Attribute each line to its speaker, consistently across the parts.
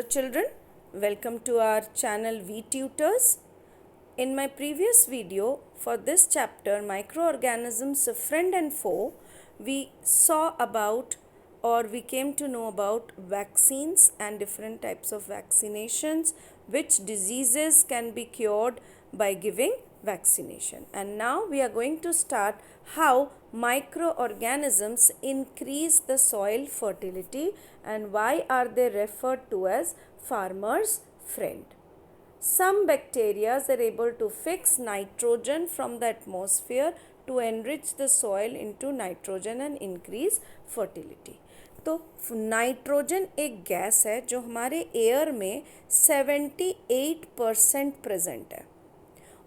Speaker 1: children, welcome to our channel VTutors. In my previous video for this chapter microorganisms friend and foe, we saw about or we came to know about vaccines and different types of vaccinations, which diseases can be cured by giving vaccination. And now we are going to start how microorganisms increase the soil fertility and why are they referred to as farmer's friend. Some bacteria are able to fix nitrogen from the atmosphere to enrich the soil into nitrogen and increase fertility. तो nitrogen एक gas है जो हमारे air में 78% present है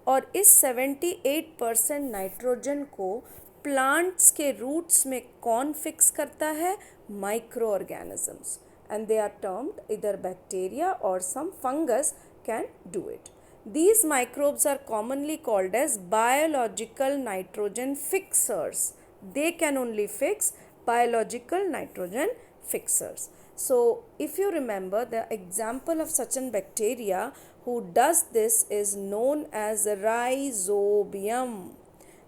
Speaker 1: और इस 78% nitrogen को प्लांट्स के रूट्स में कौन फिक्स करता है? Micro organisms, and they are termed इधर बैक्टीरिया और some fungus can do it. These microbes are commonly called as biological nitrogen fixers. They can only fix biological nitrogen fixers. So if you remember, the example of such an bacteria who does this is known as rhizobium.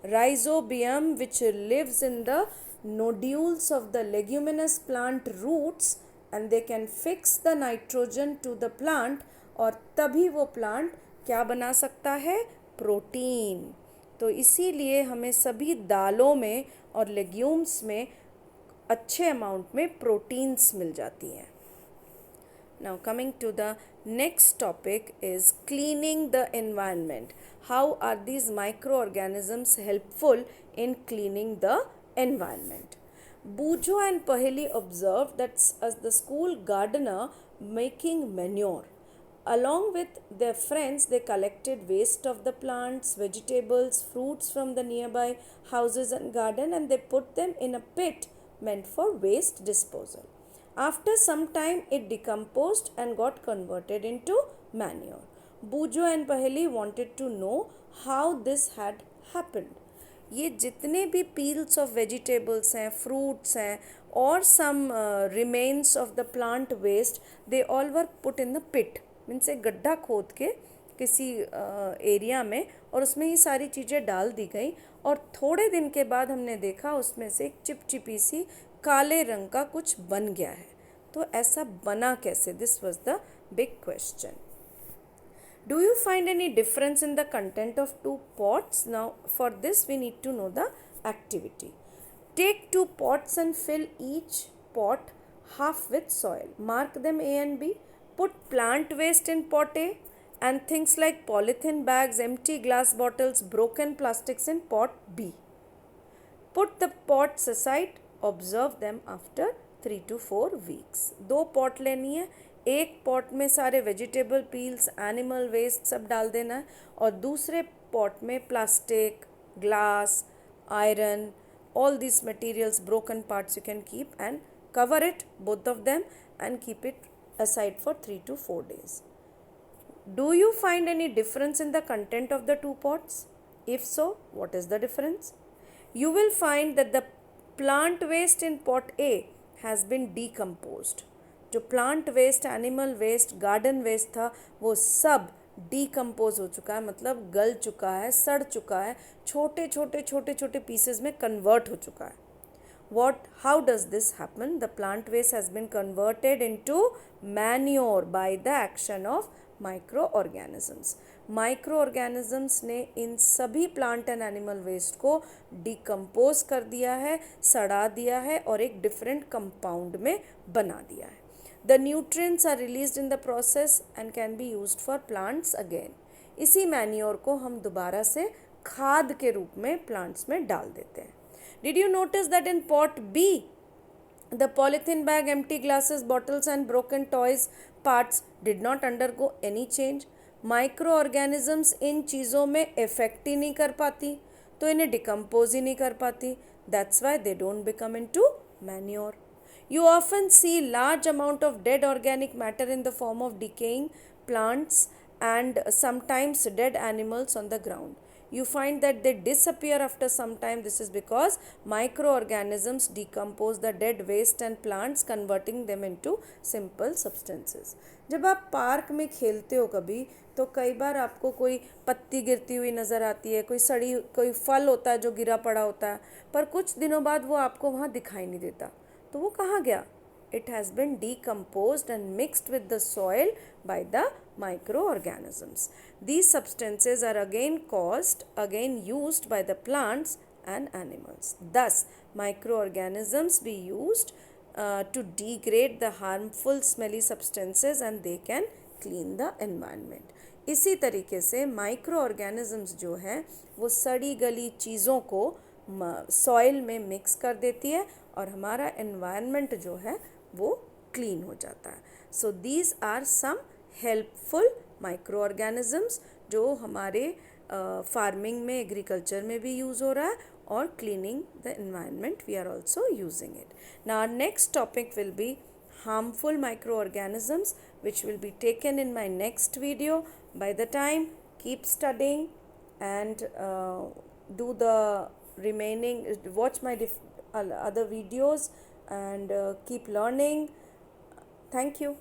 Speaker 1: Rhizobium, which lives in the nodules of the leguminous plant roots, and they can fix the nitrogen to the plant और तभी वो plant क्या बना सकता है? Protein. तो इसीलिए हमें सभी दालों में और लेग्यूम्स में अच्छे अमाउंट में प्रोटीन्स मिल जाती हैं. Now coming to the next topic is cleaning the environment. How are these microorganisms helpful in cleaning the environment? Bujo and Paheli observed that as the school gardener making manure. Along with their friends, they collected waste of the plants, vegetables, fruits from the nearby houses and garden, and they put them in a pit meant for waste disposal. After some time, it decomposed and got converted into manure. Bujo and Paheli wanted to know how this had happened. ये जितने भी peels of vegetables हैं, fruits हैं, और some remains of the plant waste, they all were put in the pit. Means एक गड्ढा खोद के किसी एरिया में और उसमें ये सारी चीज़ें डाल दी गई और थोड़े दिन के बाद हमने देखा उसमें से एक चिपचिपी सी काले रंग का कुछ बन गया है. तो ऐसा बना कैसे? This was the big question. Do you find any difference in the content of two pots? Now for this we need to know the activity. Take two pots and fill each pot half with soil. Mark them A and B. Put plant waste in pot A and things like polythene bags, empty glass bottles, broken plastics in pot B. Put the pots aside. Observe them after 3 to 4 weeks. 2 pot लेनी है. एक pot में सारे vegetable peels, animal waste सब डाल देना है और दूसरे pot में plastic, glass, iron, all these materials, broken parts you can keep and cover it, both of them, and keep it aside for 3 to 4 days. Do you find any difference in the content of the two pots? If so, what is the difference? You will find that the plant waste in pot A has been decomposed. जो plant waste, animal waste, garden waste था वो सब decompose हो चुका है, मतलब गल चुका है, सड़ चुका है, छोटे छोटे छोटे छोटे pieces में convert हो चुका है. How does this happen? The plant waste has been converted into manure by the action of microorganisms. Microorganisms ने इन सभी plant and animal waste को decompose कर दिया है, सड़ा दिया है और एक different compound में बना दिया है. The nutrients are released in the process and can be used for plants again. इसी manure को हम दोबारा से खाद के रूप में plants में डाल देते हैं. Did you notice that in pot B, the polythene bag, empty glasses, bottles and broken toys parts did not undergo any change? Microorganisms इन चीज़ों में effect ही नहीं कर पाती, तो इन्हें decompose ही नहीं कर पाती. That's why they don't become into manure. You often see large amount of dead organic matter in the form of decaying plants and sometimes dead animals on the ground. you find that they disappear after some time. This is because microorganisms decompose the dead waste and plants, converting them into simple substances. जब आप park में खेलते हो कभी, तो कई बार आपको कोई पत्ती गिरती हुई नज़र आती है, कोई फल होता है जो गिरा पड़ा होता है, पर कुछ दिनों बाद वो आपको वहाँ दिखाई नहीं देता, तो वो कहाँ गया? It has been decomposed and mixed with the soil by the microorganisms. These substances are again used by the plants and animals. Thus, microorganisms be used to degrade the harmful smelly substances and they can clean the environment. इसी तरीके से micro organisms जो हैं वो सड़ी गली चीज़ों को सॉइल में मिक्स कर देती है और हमारा एनवायरनमेंट जो है वो क्लीन हो जाता है. So these are some helpful micro organisms जो हमारे फार्मिंग में, एग्रीकल्चर में भी यूज़ हो रहा है, और cleaning the environment we are also using it. Now our next topic will be harmful microorganisms, which will be taken in my next video. By the time, keep studying and do the remaining, watch my other videos and keep learning. Thank you.